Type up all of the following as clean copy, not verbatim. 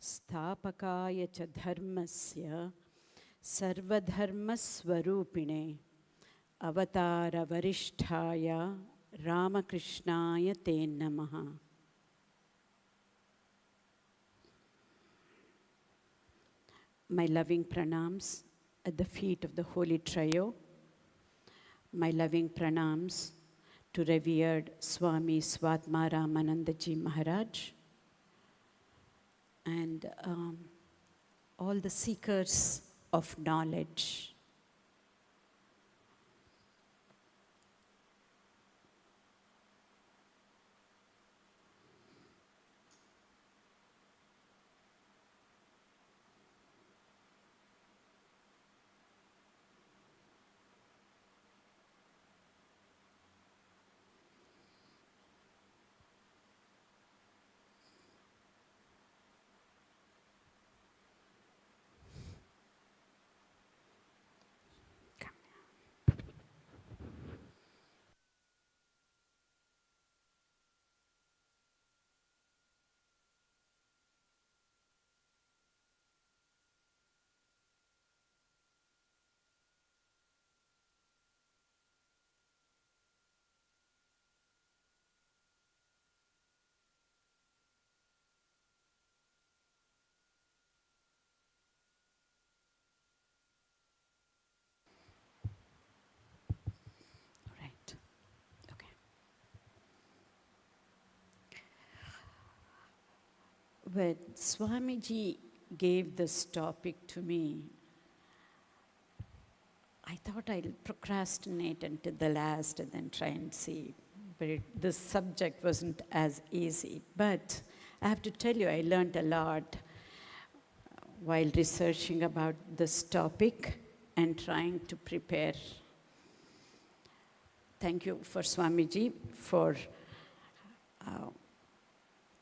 स्थापकाय च धर्मस्य सर्वधर्मस्वरूपिणे अवतारवरिष्ठाय रामकृष्णाय ते नमः. My loving pranams at the feet of the Holy Trio. My loving pranams to revered Swami Swatma Ramanandaji Maharaj and all the seekers of knowledge. When Swamiji gave this topic to me, I thought I'll procrastinate until the last and then try and see. But this subject wasn't as easy. But I have to tell you, I learned a lot while researching about this topic and trying to prepare. Thank you for Swamiji for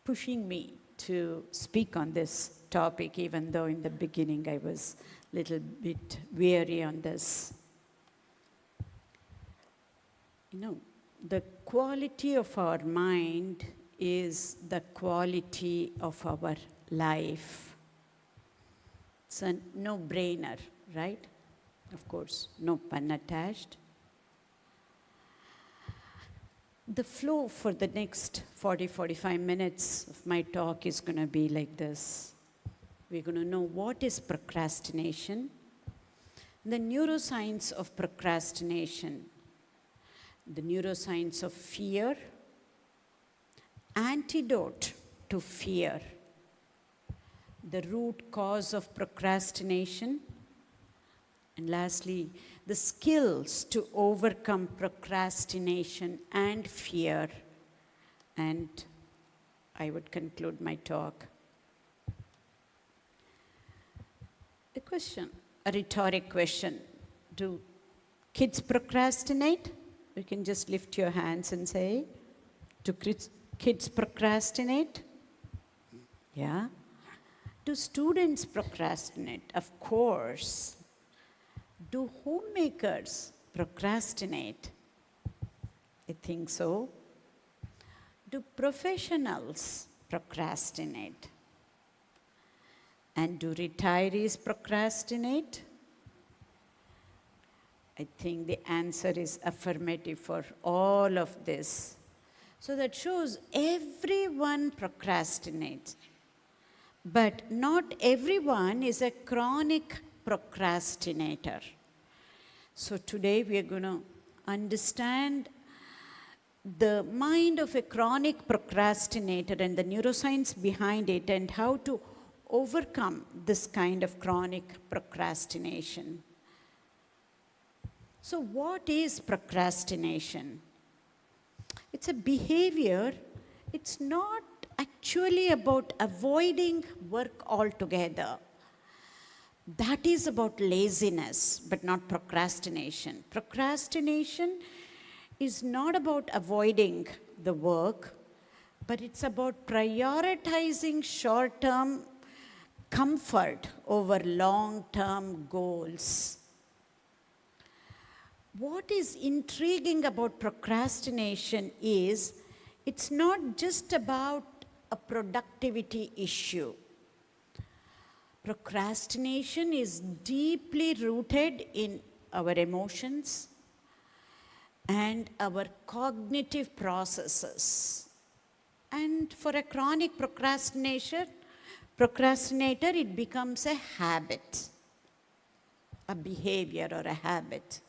pushing me to speak on this topic, even though in the beginning I was a little bit weary on this. You know, the quality of our mind is the quality of our life. It's a no-brainer, right? Of course, no pun attached. The flow for the next 40-45 minutes of my talk is going to be like this. We're going to know what is procrastination, the neuroscience of procrastination, the neuroscience of fear, antidote to fear, the root cause of procrastination, and lastly, the skills to overcome procrastination and fear. And I would conclude my talk. A question, a rhetoric question. Do kids procrastinate? You can just lift your hands and say, do kids procrastinate? Yeah. Do students procrastinate? Of course. Do homemakers procrastinate? I think so. Do professionals procrastinate? And do retirees procrastinate? I think the answer is affirmative for all of this. So that shows everyone procrastinates. But not everyone is a chronic procrastinator. So today we are going to understand the mind of a chronic procrastinator and the neuroscience behind it and how to overcome this kind of chronic procrastination. So what is procrastination? It's a behavior. It's not actually about avoiding work altogether. That is about laziness, but not procrastination. Procrastination is not about avoiding the work, but it's about prioritizing short-term comfort over long-term goals. What is intriguing about procrastination is it's not just about a productivity issue. Procrastination is deeply rooted in our emotions and our cognitive processes. And for a chronic procrastinator, it becomes a habit, a behavior or a habit.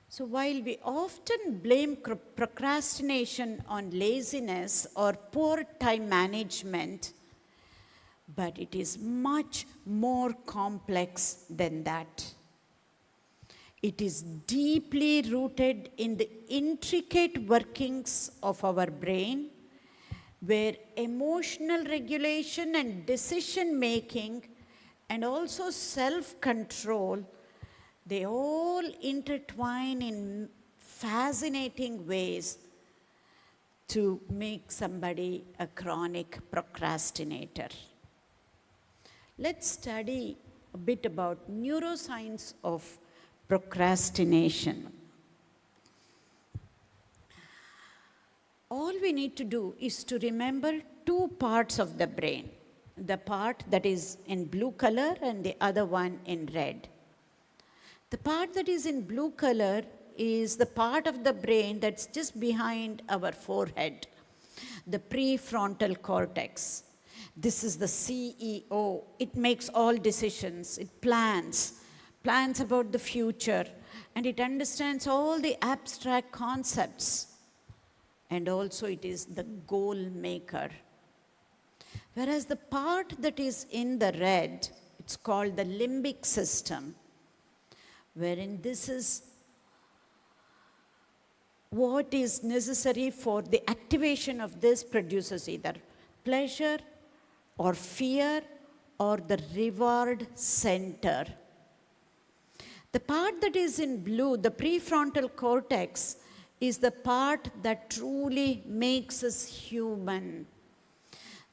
So while we often blame procrastination on laziness or poor time management, but it is much more complex than that. It is deeply rooted in the intricate workings of our brain, where emotional regulation and decision making and also self-control, they all intertwine in fascinating ways to make somebody a chronic procrastinator. Let's study a bit about neuroscience of procrastination. All we need to do is to remember two parts of the brain, the part that is in blue color and the other one in red. The part that is in blue color is the part of the brain that's just behind our forehead, the prefrontal cortex. This is the CEO. It makes all decisions. It plans about the future, and it understands all the abstract concepts. And also it is the goal maker. Whereas the part that is in the red, it's called the limbic system, wherein this is what is necessary for the activation of this produces either pleasure or fear or the reward center. The part that is in blue, the prefrontal cortex, is the part that truly makes us human.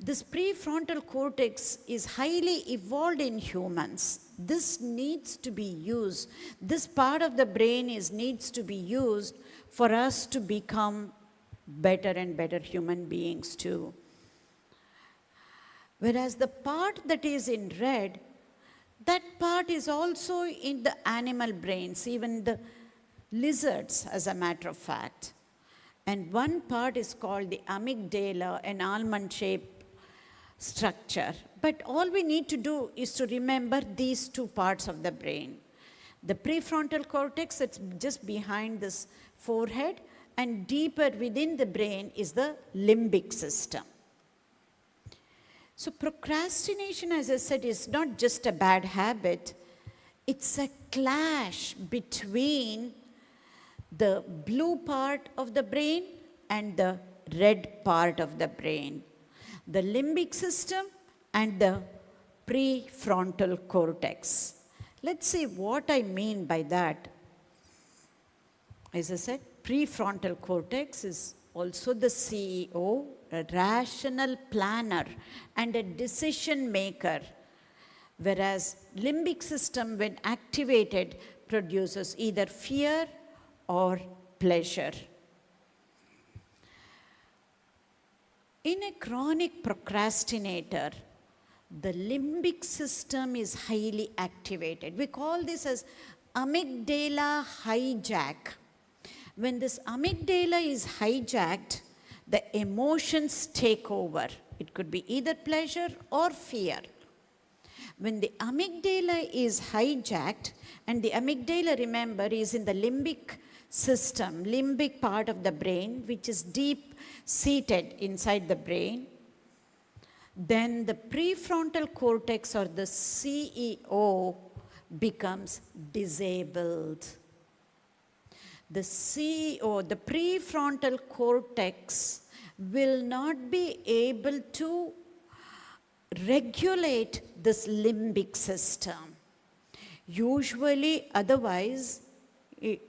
This prefrontal cortex is highly evolved in humans. This needs to be used. This part of the brain needs to be used for us to become better and better human beings too. Whereas the part that is in red, that part is also in the animal brains, even the lizards, as a matter of fact. And one part is called the amygdala, an almond-shaped structure. But all we need to do is to remember these two parts of the brain. The prefrontal cortex, that's just behind this forehead, and deeper within the brain is the limbic system. So procrastination, as I said, is not just a bad habit. It's a clash between the blue part of the brain and the red part of the brain, the limbic system and the prefrontal cortex. Let's see what I mean by that. As I said, prefrontal cortex is also the CEO, a rational planner and a decision maker, whereas limbic system, when activated, produces either fear or pleasure. In a chronic procrastinator, the limbic system is highly activated. We call this as amygdala hijack. When this amygdala is hijacked, the emotions take over. It could be either pleasure or fear. When the amygdala is hijacked, and the amygdala, remember, is in the limbic system, limbic part of the brain, which is deep seated inside the brain, then the prefrontal cortex, or the CEO, becomes disabled. The CEO, the prefrontal cortex, will not be able to regulate this limbic system. Usually, otherwise,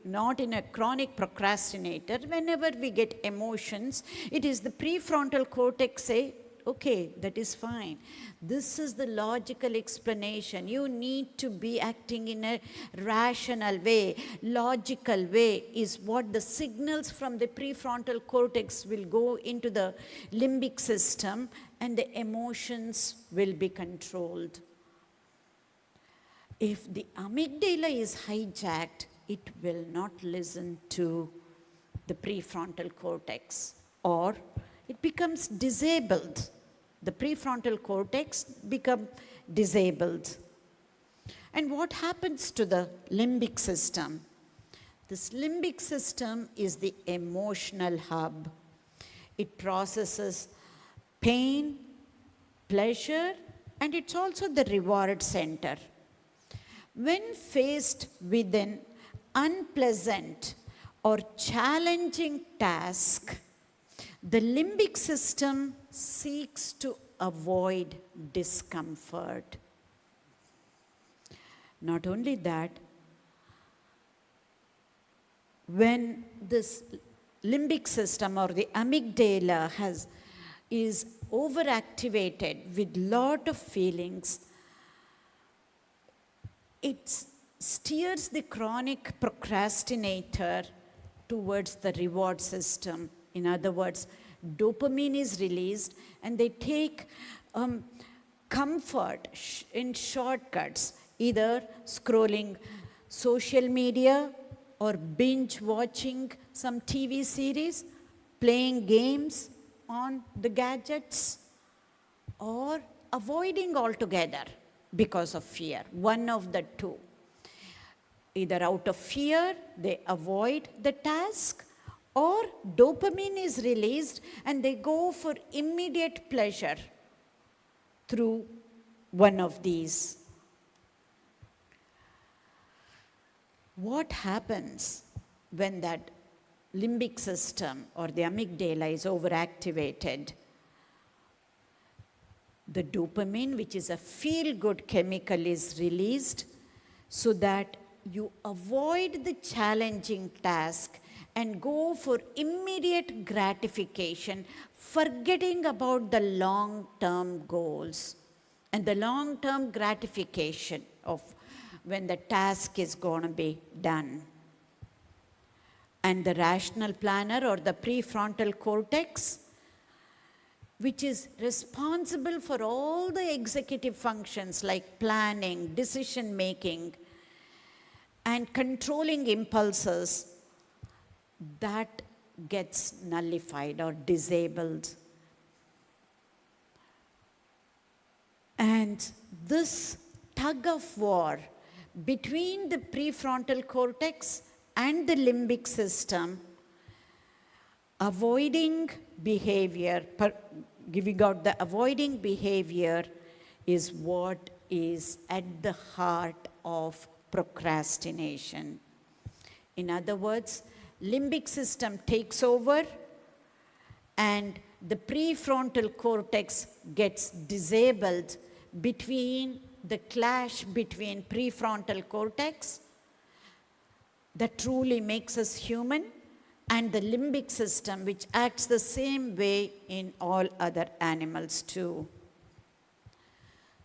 not in a chronic procrastinator, whenever we get emotions, it is the prefrontal cortex say, Okay, that is fine. This is the logical explanation. You need to be acting in a rational way. Logical way is what the signals from the prefrontal cortex will go into the limbic system and the emotions will be controlled. If the amygdala is hijacked, it will not listen to the prefrontal cortex, or it becomes disabled. The prefrontal cortex becomes disabled. And what happens to the limbic system? This limbic system is the emotional hub. It processes pain, pleasure, and it's also the reward center. When faced with an unpleasant or challenging task, the limbic system seeks to avoid discomfort. Not only that, when this limbic system or the amygdala is overactivated with lot of feelings, it steers the chronic procrastinator towards the reward system. In other words, dopamine is released and they take comfort in shortcuts, either scrolling social media or binge watching some TV series, playing games on the gadgets, or avoiding altogether because of fear, one of the two. Either out of fear, they avoid the task, or dopamine is released and they go for immediate pleasure through one of these. What happens when that limbic system or the amygdala is overactivated? The dopamine, which is a feel-good chemical, is released so that you avoid the challenging task and go for immediate gratification, forgetting about the long-term goals and the long-term gratification of when the task is going to be done. And the rational planner or the prefrontal cortex, which is responsible for all the executive functions like planning, decision making, and controlling impulses, that gets nullified or disabled. And this tug of war between the prefrontal cortex and the limbic system, avoiding behavior, giving out the avoiding behavior, is what is at the heart of procrastination. In other words, limbic system takes over and the prefrontal cortex gets disabled between the clash between prefrontal cortex that truly makes us human and the limbic system, which acts the same way in all other animals too.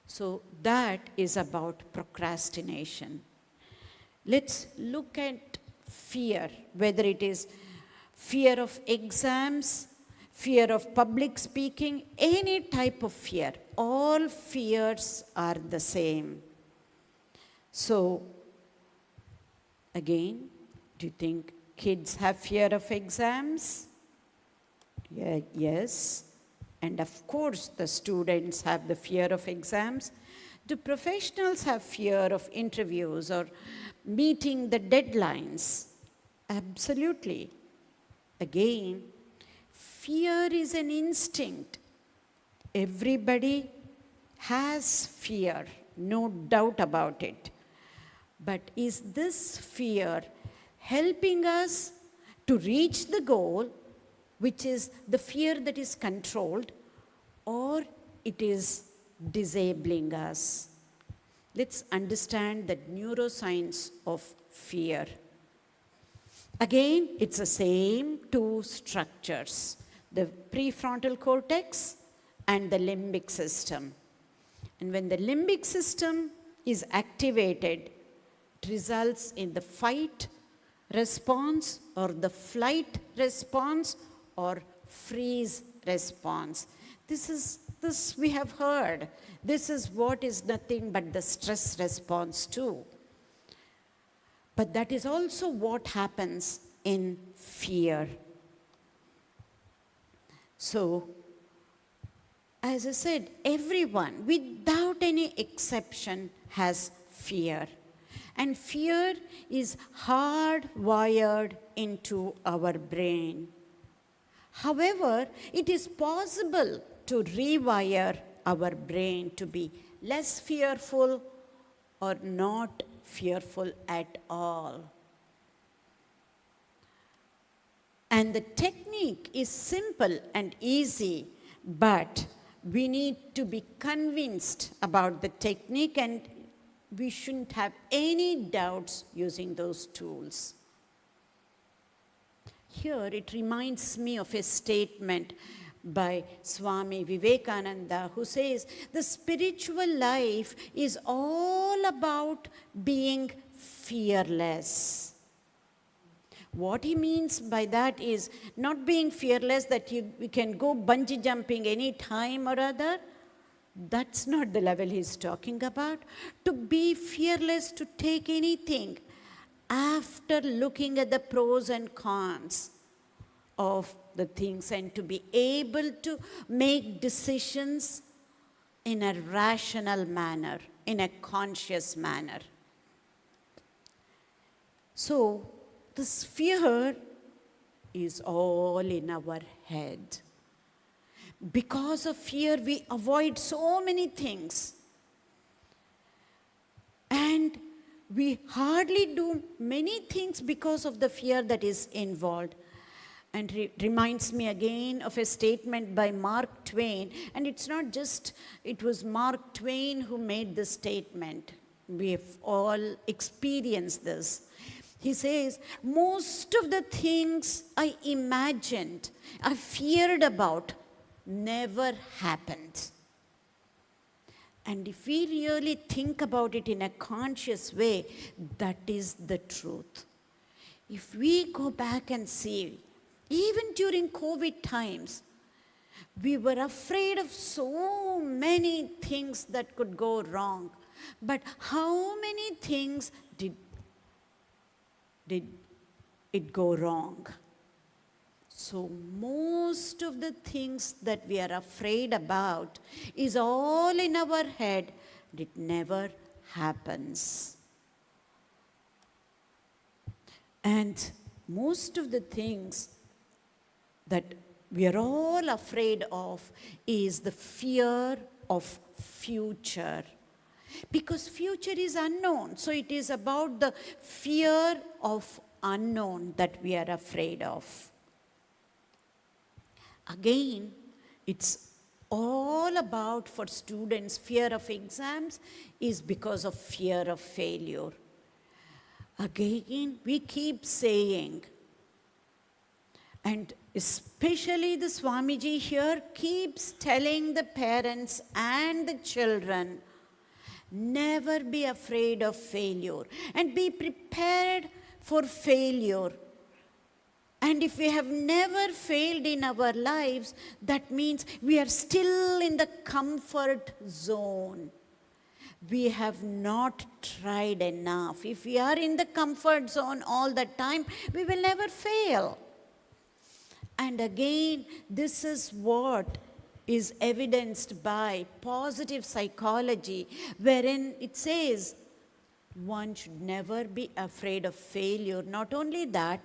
So that is about procrastination. Let's look at fear, whether it is fear of exams, fear of public speaking, any type of fear. All fears are the same. So, again, do you think kids have fear of exams? Yeah, yes. And of course, the students have the fear of exams. Do professionals have fear of interviews or meeting the deadlines? Absolutely. Again, fear is an instinct. Everybody has fear, no doubt about it. But is this fear helping us to reach the goal, which is the fear that is controlled, or it is disabling us? Let's understand the neuroscience of fear. Again, it's the same two structures, the prefrontal cortex and the limbic system. And when the limbic system is activated, it results in the fight response or the flight response or freeze response. This we have heard. This is what is nothing but the stress response too. But that is also what happens in fear. So, as I said, everyone, without any exception, has fear. And fear is hardwired into our brain. However, it is possible to rewire our brain to be less fearful or not fearful at all. And the technique is simple and easy, but we need to be convinced about the technique, and we shouldn't have any doubts using those tools. Here it reminds me of a statement by Swami Vivekananda, who says, the spiritual life is all about being fearless. What he means by that is not being fearless that you can go bungee jumping any time or other. That's not the level he's talking about. To be fearless to take anything after looking at the pros and cons of the things, and to be able to make decisions in a rational manner, in a conscious manner. So, this fear is all in our head. Because of fear, we avoid so many things. And we hardly do many things because of the fear that is involved. And it reminds me again of a statement by Mark Twain. And it's not just, it was Mark Twain who made this statement. We have all experienced this. He says, most of the things I imagined, I feared about, never happened. And if we really think about it in a conscious way, that is the truth. If we go back and see, even during COVID times, we were afraid of so many things that could go wrong. But how many things did it go wrong? So most of the things that we are afraid about is all in our head. It never happens. And most of the things that we are all afraid of is the fear of future. Because future is unknown. So it is about the fear of unknown that we are afraid of. Again, it's all about, for students, fear of exams is because of fear of failure. Again, we keep saying, and especially the Swamiji here keeps telling the parents and the children, never be afraid of failure and be prepared for failure. And if we have never failed in our lives, that means we are still in the comfort zone. We have not tried enough. If we are in the comfort zone all the time, we will never fail. And again, this is what is evidenced by positive psychology, wherein it says one should never be afraid of failure. Not only that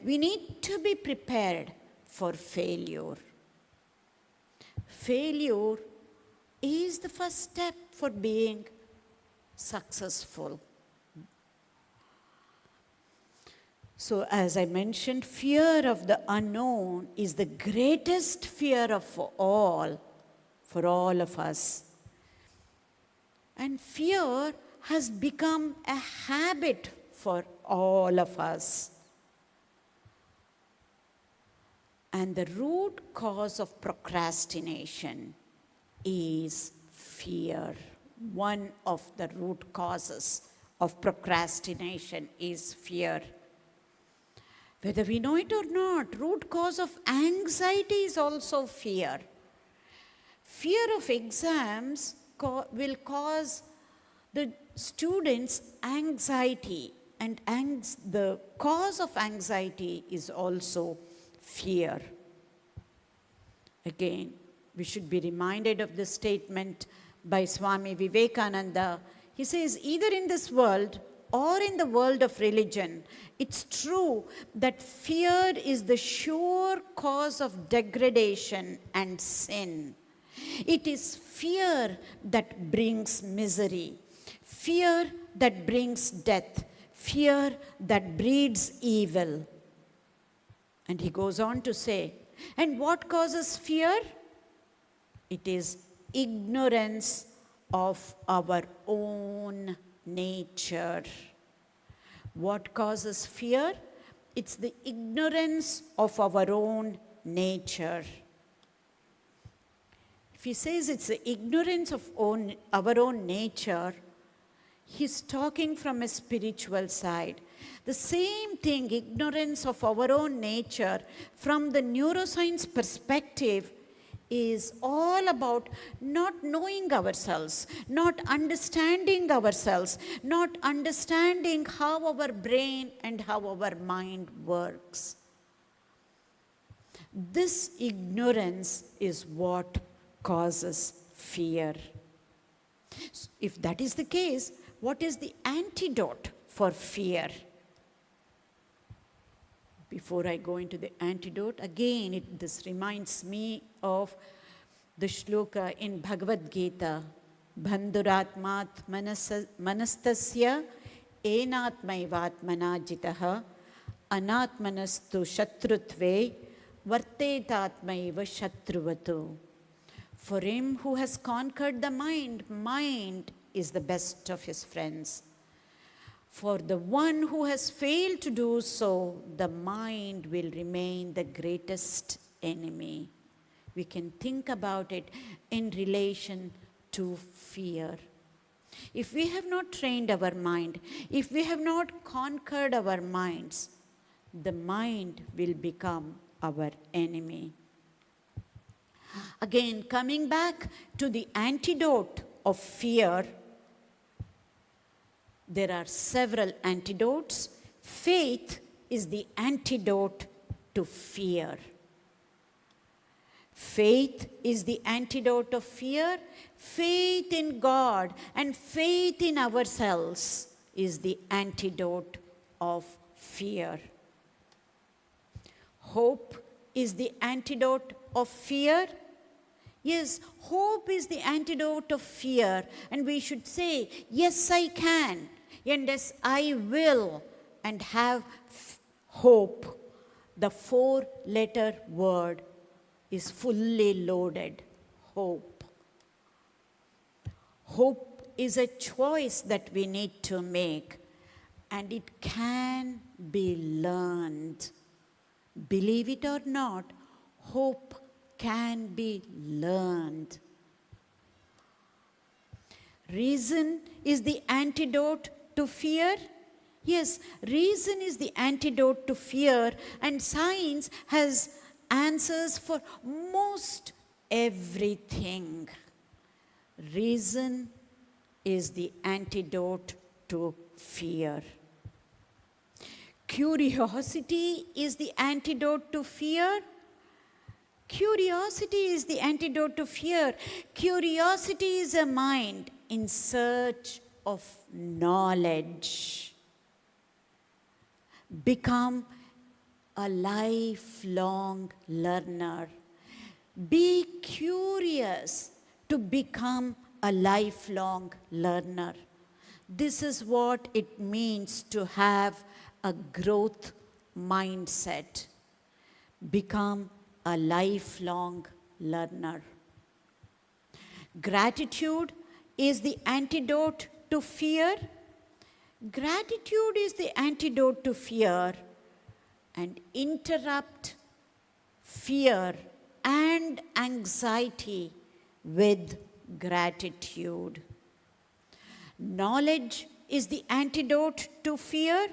we need to be prepared for failure. Failure is the first step for being successful. So as I mentioned, fear of the unknown is the greatest fear of all, for all of us. And fear has become a habit for all of us. And the root cause of procrastination is fear. One of the root causes of procrastination is fear. Whether we know it or not, root cause of anxiety is also fear. Fear of exams will cause the students anxiety, and the cause of anxiety is also fear. Again, we should be reminded of the statement by Swami Vivekananda. He says, either in this world or in the world of religion, it's true that fear is the sure cause of degradation and sin. It is fear that brings misery, fear that brings death, fear that breeds evil. And he goes on to say, and what causes fear? It is ignorance of our own nature. What causes fear? It's the ignorance of our own nature. If he says it's the ignorance of our own nature, he's talking from a spiritual side. The same thing, ignorance of our own nature, from the neuroscience perspective, is all about not knowing ourselves, not understanding ourselves, not understanding how our brain and how our mind works. This ignorance is what causes fear. If that is the case, what is the antidote for fear? Before I go into the antidote, again, this reminds me of the shloka in Bhagavad Gita, Bandhuratmat manastasya enatmaivatmana jitaha anatmanastu shatrutve vartetatmaiva shatruvatu. For him who has conquered the mind is the best of his friends. For the one who has failed to do so, the mind will remain the greatest enemy. We can think about it in relation to fear. If we have not trained our mind, if we have not conquered our minds, the mind will become our enemy. Again, coming back to the antidote of fear, there are several antidotes. Faith is the antidote to fear. Faith is the antidote of fear. Faith in God and faith in ourselves is the antidote of fear. Hope is the antidote of fear. Yes, hope is the antidote of fear, and we should say, yes, I can, and yes, I will, and have hope. The 4-letter word is fully loaded, hope. Hope is a choice that we need to make, and it can be learned. Believe it or not, hope can be learned. Reason is the antidote to fear. Yes, reason is the antidote to fear, and science has answers for most everything. Reason is the antidote to fear. Curiosity is the antidote to fear. Curiosity is the antidote to fear. Curiosity is a mind in search of knowledge. Become a lifelong learner. Be curious to become a lifelong learner. This is what it means to have a growth mindset. Become a lifelong learner. Gratitude is the antidote to fear. Gratitude is the antidote to fear, and interrupt fear and anxiety with gratitude. Knowledge is the antidote to fear.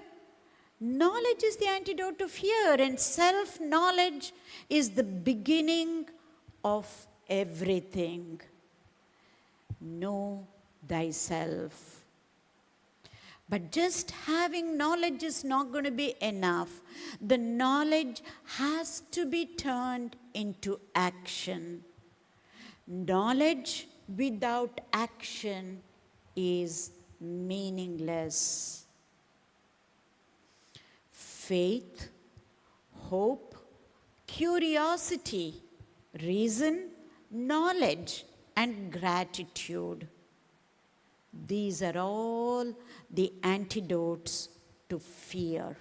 Knowledge is the antidote to fear, and self-knowledge is the beginning of everything. Know thyself. But just having knowledge is not going to be enough. The knowledge has to be turned into action. Knowledge without action is meaningless. Faith, hope, curiosity, reason, knowledge, and gratitude. These are all the antidotes to fear.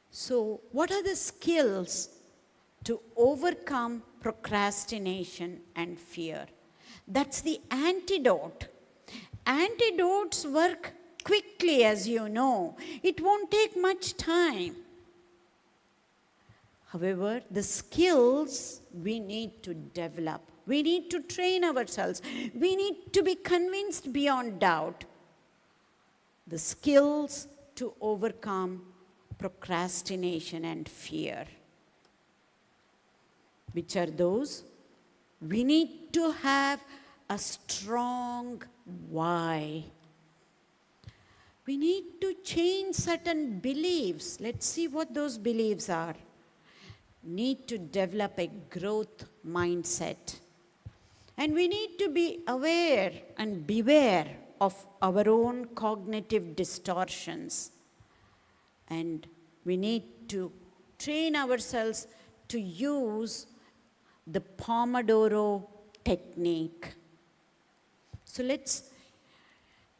So, what are the skills to overcome procrastination and fear? That's the antidote. Antidotes work quickly, as you know. It won't take much time. However, the skills we need to develop. We need to train ourselves. We need to be convinced beyond doubt. The skills to overcome procrastination and fear. Which are those? We need to have a strong why. We need to change certain beliefs. Let's see what those beliefs are. Need to develop a growth mindset. And we need to be aware and beware of our own cognitive distortions. And we need to train ourselves to use the Pomodoro technique. So let's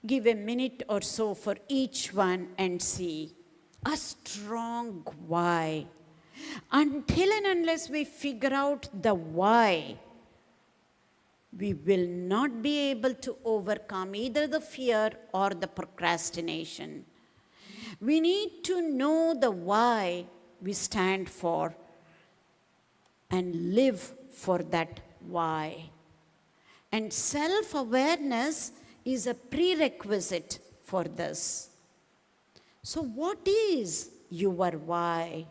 give a minute or so for each one and see a strong why. Until and unless we figure out the why, we will not be able to overcome either the fear or the procrastination. We need to know the why we stand for and live for that why. And self-awareness is a prerequisite for this. So what is your why?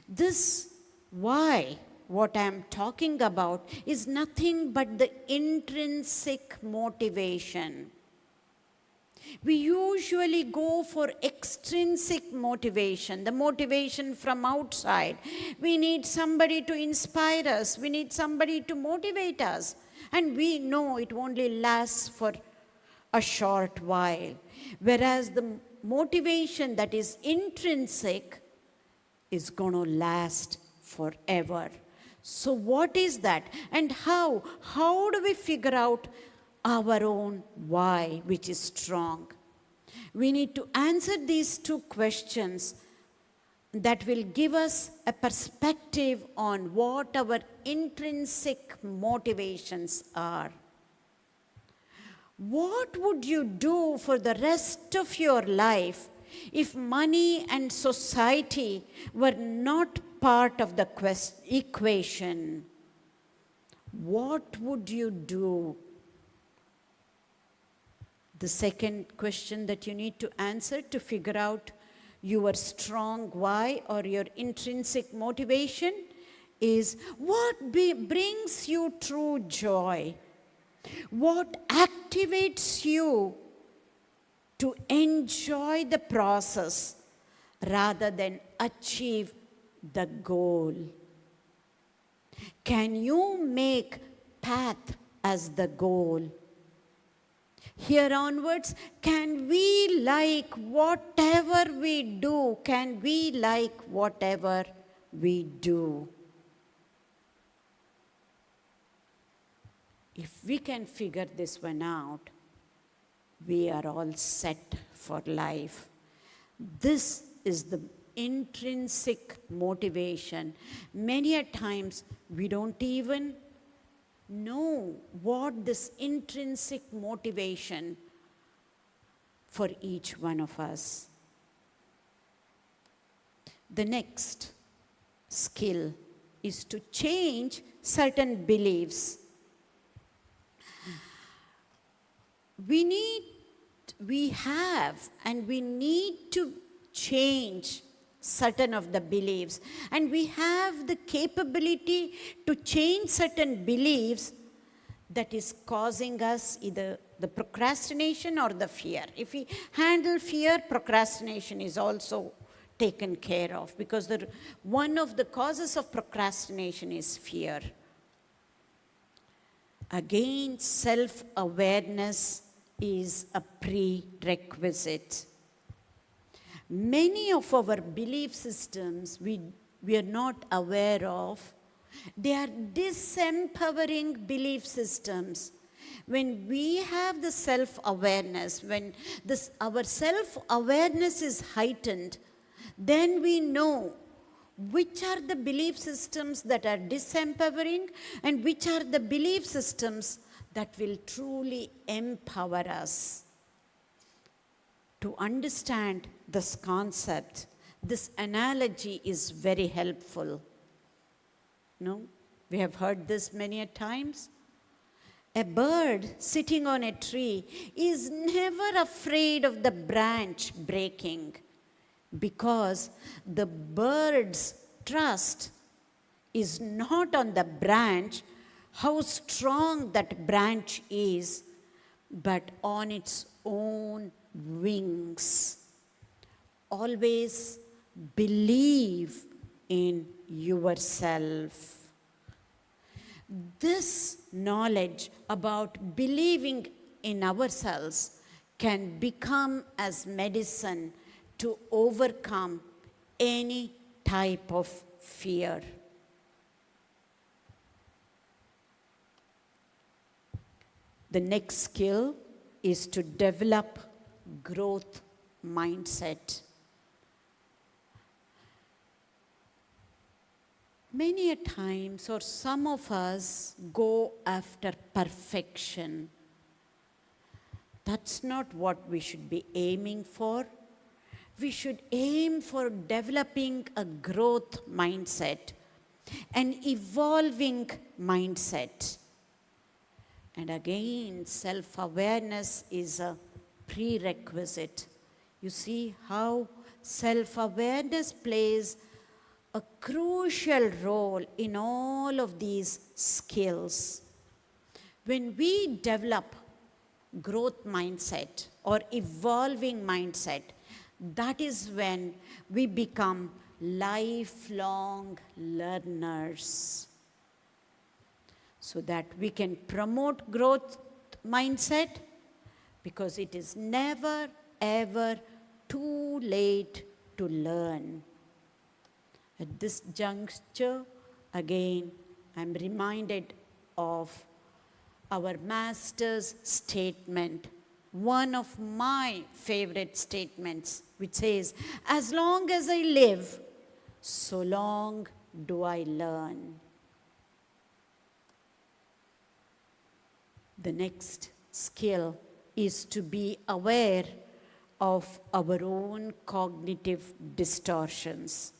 This why, what I am talking about, is nothing but the intrinsic motivation. We usually go for extrinsic motivation, the motivation from outside. We need somebody to inspire us. We need somebody to motivate us. And we know it only lasts for a short while. Whereas the motivation that is intrinsic is going to last forever. So what is that? And how? How do we figure out our own why, which is strong? We need to answer these two questions that will give us a perspective on what our intrinsic motivations are. What would you do for the rest of your life if money and society were not part of the equation? What would you do? The second question that you need to answer to figure out your strong why or your intrinsic motivation is, what brings you true joy? What activates you to enjoy the process rather than achieve the goal? Can you make path as the goal? Here onwards, can we like whatever we do? Can we like whatever we do? If we can figure this one out, we are all set for life. This is the intrinsic motivation. Many a times we don't even know what this intrinsic motivation for each one of us. The next skill is to change certain beliefs. We need to change certain of the beliefs, and we have the capability to change certain beliefs that is causing us either the procrastination or the fear. If we handle fear, procrastination is also taken care of, because one of the causes of procrastination is fear. Again, self-awareness is a prerequisite. Many of our belief systems we are not aware of. They are disempowering belief systems. When we have the self-awareness, when our self-awareness is heightened, then we know which are the belief systems that are disempowering and which are the belief systems that will truly empower us. To understand this concept, this analogy is very helpful. No? We have heard this many a times. A bird sitting on a tree is never afraid of the branch breaking, because the bird's trust is not on the branch, how strong that branch is, but on its own wings. Always believe in yourself. This knowledge about believing in ourselves can become as medicine to overcome any type of fear. The next skill is to develop growth mindset. Many a times, or some of us, go after perfection. That's not what we should be aiming for. We should aim for developing a growth mindset, an evolving mindset. And again, self-awareness is a prerequisite. You see how self-awareness plays a crucial role in all of these skills. When we develop growth mindset or evolving mindset, that is when we become lifelong learners, so that we can promote growth mindset, because it is never ever too late to learn. At this juncture, again, I'm reminded of our master's statement, one of my favorite statements, which says, "As long as I live, so long do I learn." The next skill is to be aware of our own cognitive distortions.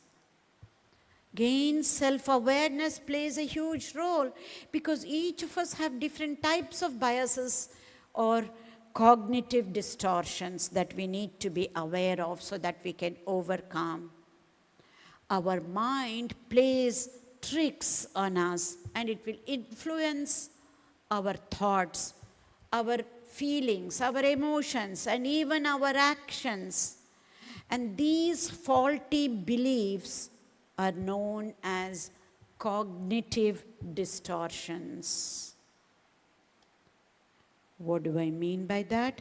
Again, self-awareness plays a huge role, because each of us have different types of biases or cognitive distortions that we need to be aware of so that we can overcome. Our mind plays tricks on us, and it will influence our thoughts, our feelings, our emotions, and even our actions. And these faulty beliefs are known as cognitive distortions. What do I mean by that?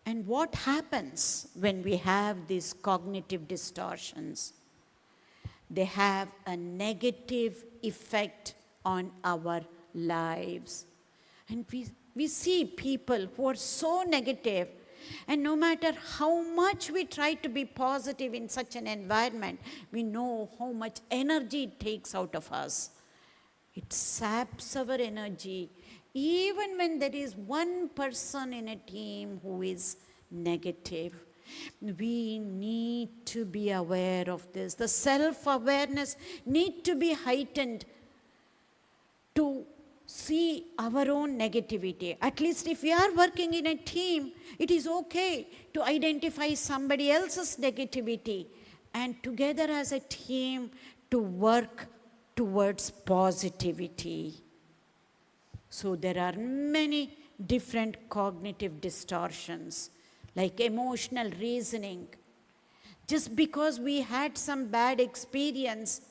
And what happens when we have these cognitive distortions? They have a negative effect on our lives. And we see people who are so negative, and no matter how much we try to be positive in such an environment, we know how much energy it takes out of us. It saps our energy, even when there is one person in a team who is negative. We need to be aware of this. The self-awareness need to be heightened to see our own negativity. At least if we are working in a team, it is okay to identify somebody else's negativity and together as a team to work towards positivity. So there are many different cognitive distortions, like emotional reasoning. Just because we had some bad experience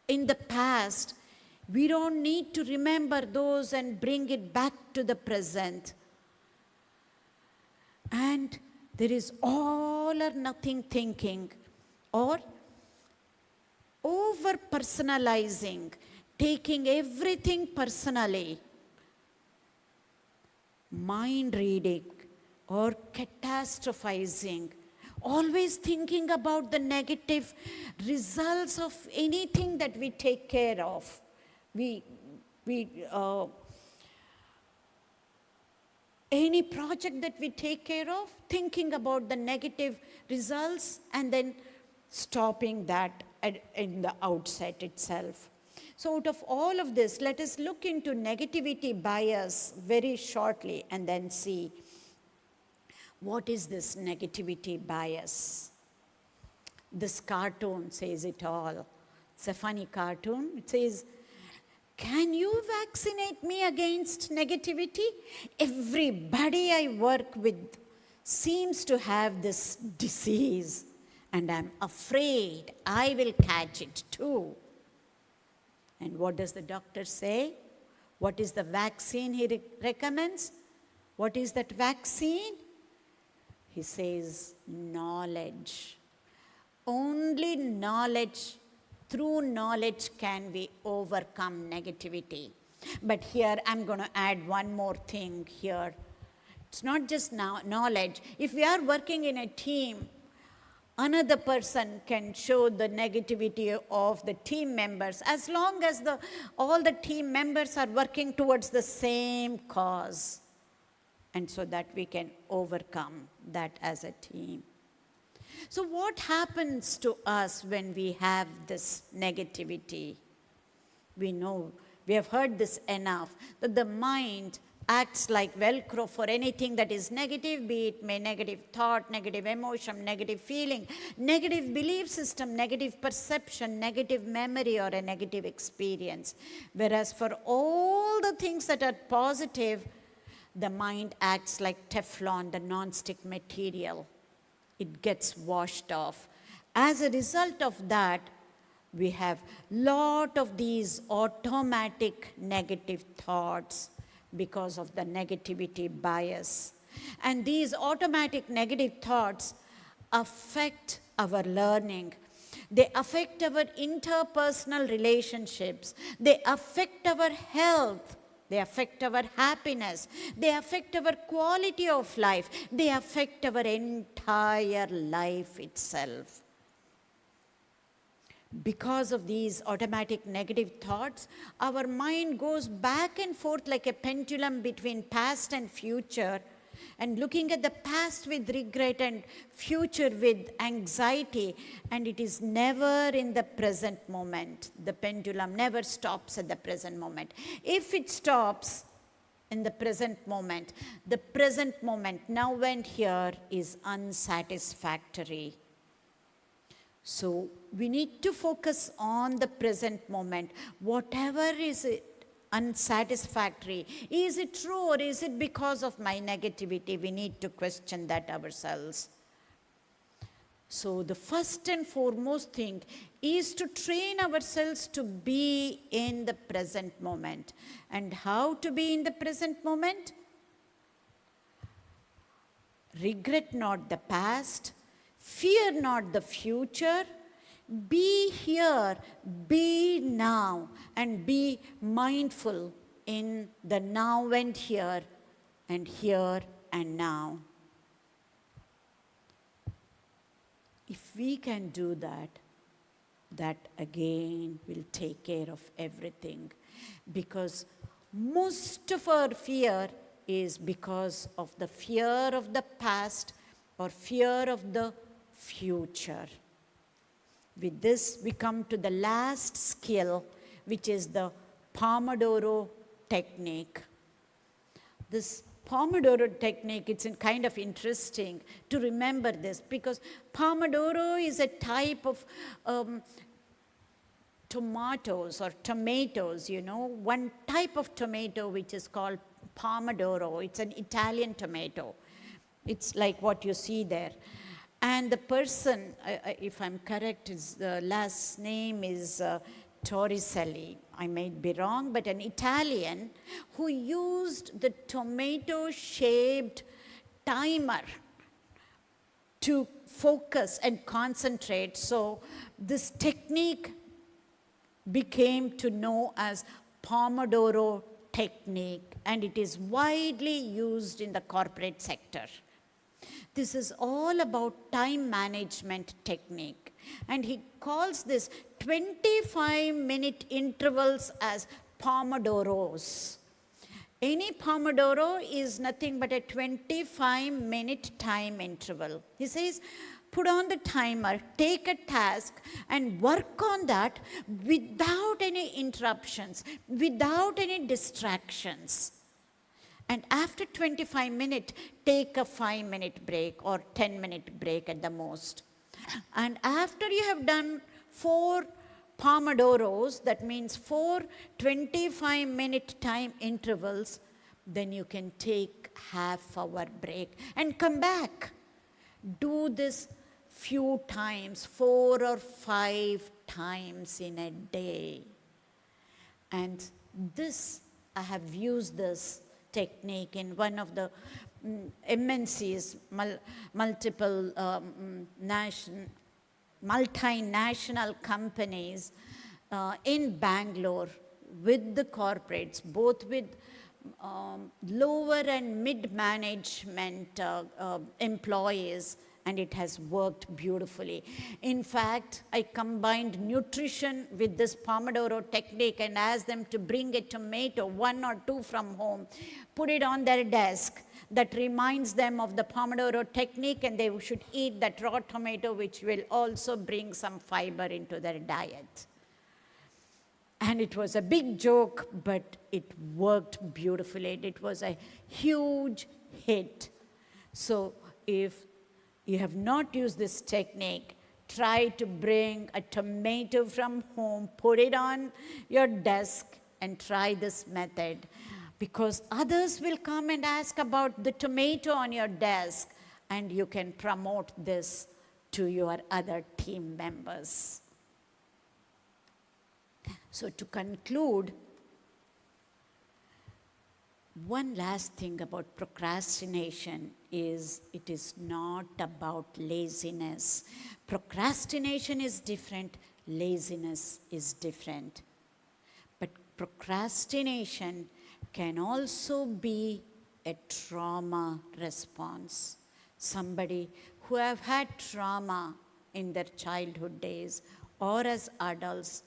in the past, we don't need to remember those and bring it back to the present. And there is all or nothing thinking, or over-personalizing, taking everything personally, mind reading or catastrophizing, always thinking about the negative results of anything that we take care of. Any project that we take care of, thinking about the negative results and then stopping that in the outset itself. So out of all of this, let us look into negativity bias very shortly and then see what is this negativity bias. This cartoon says it all. It's a funny cartoon. It says, "Can you vaccinate me against negativity? Everybody I work with seems to have this disease, and I'm afraid I will catch it too." And what does the doctor say? What is the vaccine he recommends? What is that vaccine? He says, knowledge. Only knowledge, through knowledge can we overcome negativity. But here I'm going to add one more thing here. It's not just knowledge. If we are working in a team, another person can show the negativity of the team members as long as all the team members are working towards the same cause. And so that we can overcome that as a team. So what happens to us when we have this negativity? We know, we have heard this enough, that the mind acts like Velcro for anything that is negative, be it negative thought, negative emotion, negative feeling, negative belief system, negative perception, negative memory, or a negative experience. Whereas for all the things that are positive, the mind acts like Teflon, the non-stick material. It gets washed off. As a result of that, we have lot of these automatic negative thoughts because of the negativity bias. And these automatic negative thoughts affect our learning. They affect our interpersonal relationships. They affect our health. They affect our happiness. They affect our quality of life. They affect our entire life itself. Because of these automatic negative thoughts, our mind goes back and forth like a pendulum between past and future, and looking at the past with regret and future with anxiety, and it is never in the present moment. The pendulum never stops at the present moment. If it stops in the present moment now and here is unsatisfactory. So we need to focus on the present moment. Whatever is it unsatisfactory, is it true or is it because of my negativity? We need to question that ourselves. So the first and foremost thing is to train ourselves to be in the present moment. And how to be in the present moment? Regret not the past, fear not the future. Be here, be now, and be mindful in the now and here and now. If we can do that, that again will take care of everything. Because most of our fear is because of the fear of the past or fear of the future. With this, we come to the last skill, which is the Pomodoro technique. This Pomodoro technique, it's kind of interesting to remember this, because Pomodoro is a type of tomatoes, one type of tomato which is called Pomodoro. It's an Italian tomato. It's like what you see there. And the person, if I'm correct, the last name is Torricelli. I may be wrong, but an Italian who used the tomato-shaped timer to focus and concentrate. So this technique became to know as Pomodoro technique, and it is widely used in the corporate sector. This is all about time management technique, and he calls this 25-minute intervals as Pomodoros. Any Pomodoro is nothing but a 25-minute time interval. He says, put on the timer, take a task, and work on that without any interruptions, without any distractions. And after 25 minutes, take a 5-minute break or 10-minute break at the most. And after you have done 4 Pomodoros, that means 4 25-minute time intervals, then you can take half-hour break and come back. Do this few times, 4 or 5 times in a day. And this, I have used this technique in one of the MNCs, multiple multinational companies in Bangalore with the corporates, both with lower and mid-management employees, and it has worked beautifully. In fact, I combined nutrition with this Pomodoro technique and asked them to bring a tomato, 1 or 2 from home, put it on their desk. That reminds them of the Pomodoro technique, and they should eat that raw tomato, which will also bring some fiber into their diet. And it was a big joke, but it worked beautifully. It was a huge hit. So if you have not used this technique, try to bring a tomato from home, put it on your desk, and try this method. Because others will come and ask about the tomato on your desk, and you can promote this to your other team members. So to conclude, one last thing about procrastination is it is not about laziness. Procrastination is different, laziness is different. But procrastination can also be a trauma response. Somebody who have had trauma in their childhood days or as adults,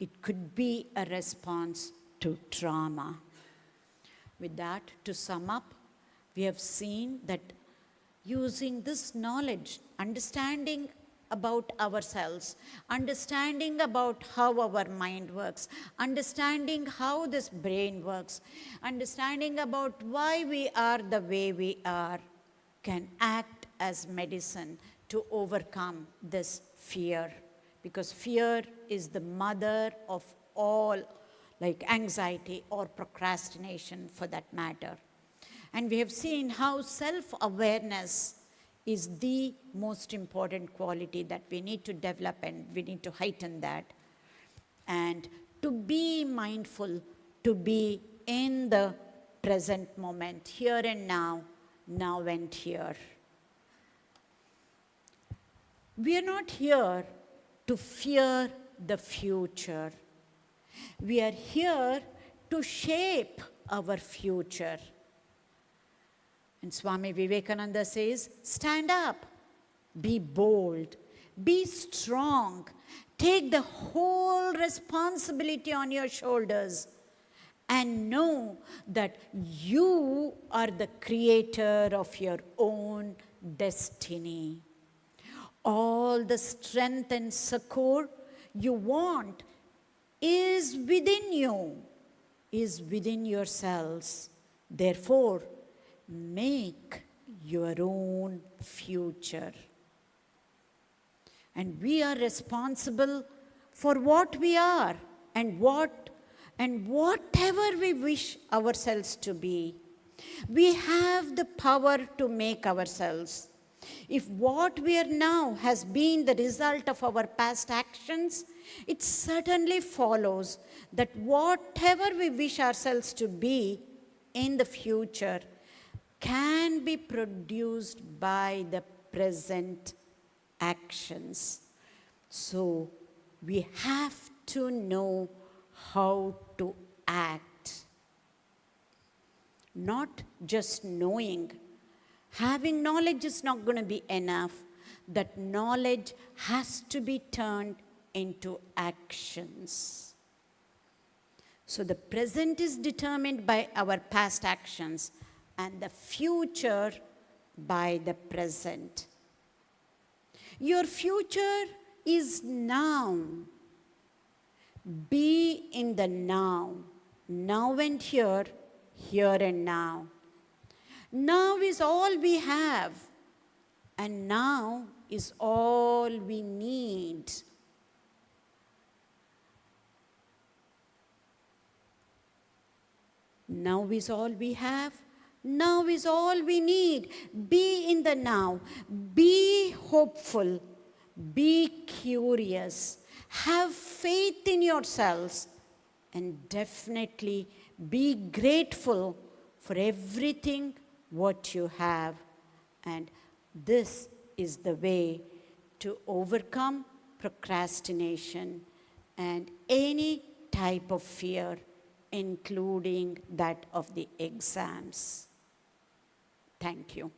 it could be a response to trauma. With that, to sum up, we have seen that using this knowledge, understanding about ourselves, understanding about how our mind works, understanding how this brain works, understanding about why we are the way we are, can act as medicine to overcome this fear. Because fear is the mother of all, like anxiety or procrastination for that matter. And we have seen how self-awareness is the most important quality that we need to develop, and we need to heighten that. And to be mindful, to be in the present moment, here and now, now and here. We are not here to fear the future. We are here to shape our future. And Swami Vivekananda says, stand up, be bold, be strong, take the whole responsibility on your shoulders, and know that you are the creator of your own destiny. All the strength and succor you want is within you, is within yourselves. Therefore, make your own future. And we are responsible for what we are and whatever we wish ourselves to be. We have the power to make ourselves. If what we are now has been the result of our past actions, it certainly follows that whatever we wish ourselves to be in the future can be produced by the present actions. So we have to know how to act. Not just knowing. Having knowledge is not going to be enough. That knowledge has to be turned into actions. So the present is determined by our past actions and the future by the present. Your future is now. Be in the now. Now and here, here and now. Now is all we have, and now is all we need. Now is all we have. Now is all we need. Be in the now. Be hopeful. Be curious. Have faith in yourselves. And definitely be grateful for everything what you have. And this is the way to overcome procrastination and any type of fear, including that of the exams. Thank you.